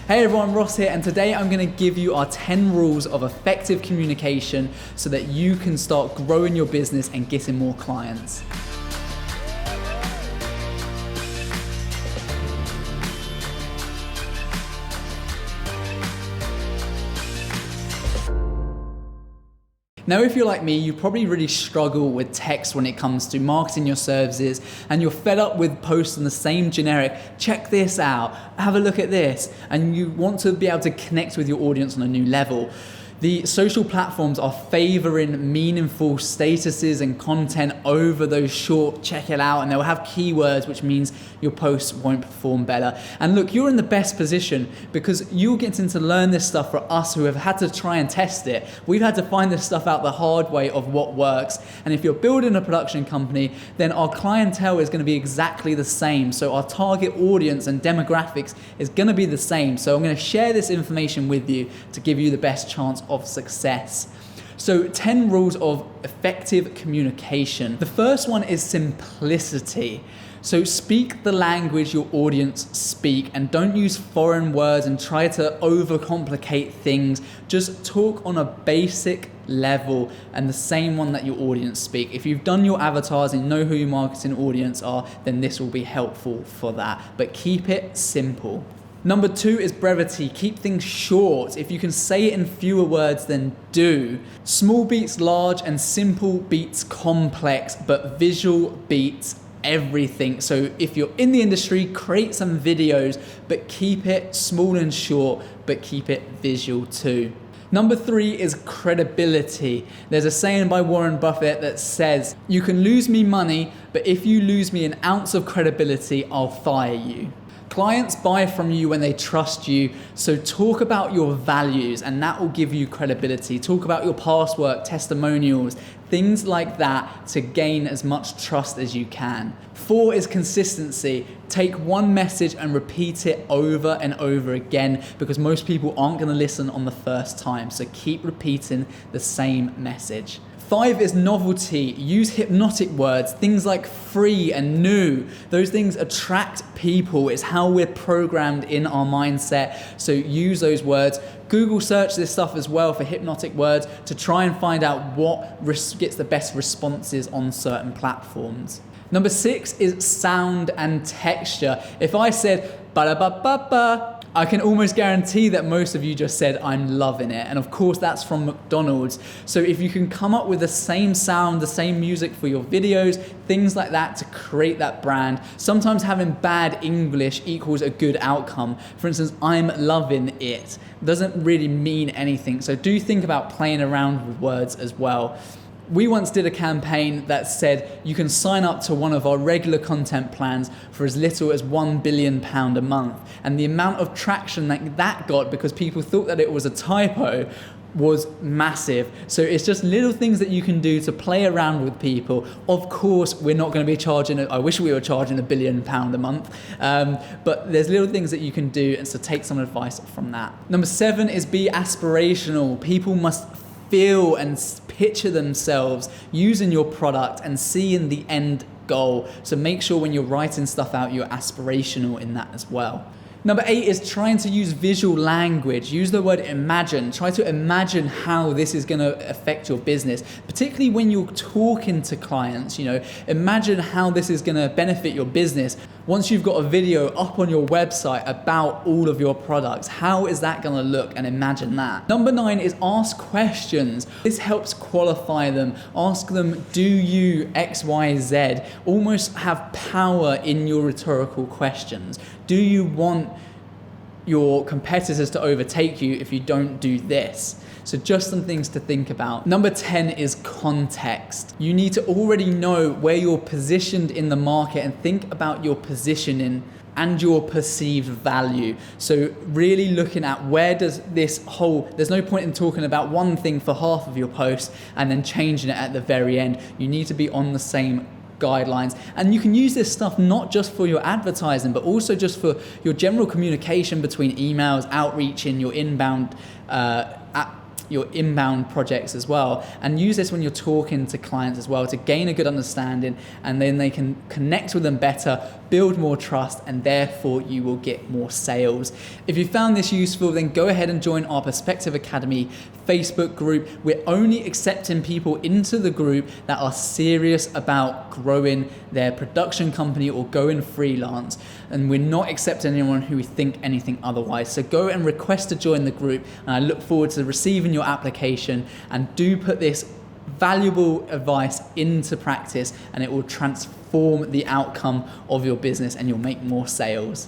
Hey everyone, Ross here, and today I'm going to give you our 10 rules of effective communication so that you can start growing your business and getting more clients. Now, if you're like me, you probably really struggle with text when it comes to marketing your services, and you're fed up with posting the same generic, check this out, have a look at this, and you want to be able to connect with your audience on a new level. The social platforms are favoring meaningful statuses and content over those short, check it out, and they'll have keywords, which means your posts won't perform better. And look, you're in the best position because you're getting to learn this stuff for us who have had to try and test it. We've had to find this stuff out the hard way of what works. And if you're building a production company, then our clientele is going to be exactly the same. So our target audience and demographics is going to be the same. So I'm going to share this information with you to give you the best chance of success. So 10 rules of effective communication. The first one is simplicity. So speak the language your audience speak and don't use foreign words and try to overcomplicate things. Just talk on a basic level and the same one that your audience speak. If you've done your avatars and know who your marketing audience are, then this will be helpful for that. But keep it simple. Number 2 is brevity. Keep things short. If you can say it in fewer words, then do. Small beats large and simple beats complex, but visual beats everything. So if you're in the industry, create some videos, but keep it small and short, but keep it visual too. Number 3 is credibility. There's a saying by Warren Buffett that says, "You can lose me money, but if you lose me an ounce of credibility, I'll fire you." Clients buy from you when they trust you, so talk about your values and that will give you credibility. Talk about your past work, testimonials, things like that to gain as much trust as you can. 4 is consistency. Take one message and repeat it over and over again because most people aren't going to listen on the first time, so keep repeating the same message. 5 is novelty. Use hypnotic words, things like free and new. Those things attract people. It's how we're programmed in our mindset. So use those words. Google search this stuff as well for hypnotic words to try and find out what gets the best responses on certain platforms. Number 6 is sound and texture. If I said ba-da-ba-ba-ba, I can almost guarantee that most of you just said, "I'm loving it." And of course, that's from McDonald's. So if you can come up with the same sound, the same music for your videos, things like that to create that brand. Sometimes having bad English equals a good outcome. For instance, "I'm loving it" doesn't really mean anything. So do think about playing around with words as well. We once did a campaign that said you can sign up to one of our regular content plans for as little as £1 billion a month. And the amount of traction that got because people thought that it was a typo was massive. So it's just little things that you can do to play around with people. Of course, we're not going to be charging, I wish we were charging £1 billion a month, but there's little things that you can do, and so take some advice from that. Number 7 is be aspirational. People must feel and picture themselves using your product and seeing the end goal. So make sure when you're writing stuff out, you're aspirational in that as well. Number 8 is trying to use visual language. Use the word imagine. Try to imagine how this is going to affect your business, particularly when you're talking to clients. Imagine how this is going to benefit your business. Once you've got a video up on your website about all of your products, how is that going to look? And imagine that. Number 9 is ask questions. This helps qualify them. Ask them, do you X, Y, Z? Almost have power in your rhetorical questions. Do you want your competitors to overtake you if you don't do this? So just some things to think about. Number 10 is context. You need to already know where you're positioned in the market and think about your positioning and your perceived value. So really looking at where does there's no point in talking about one thing for half of your post and then changing it at the very end. You need to be on the same guidelines. And you can use this stuff not just for your advertising, but also just for your general communication between emails, outreach, and your inbound projects as well. And use this when you're talking to clients as well to gain a good understanding, and then they can connect with them better, build more trust, and therefore you will get more sales. If you found this useful, then go ahead and join our Perspective Academy Facebook group. We're only accepting people into the group that are serious about growing their production company or going freelance, and we're not accepting anyone who think anything otherwise. So go and request to join the group, and I look forward to receiving your application. And do put this valuable advice into practice, and it will transform the outcome of your business and you'll make more sales.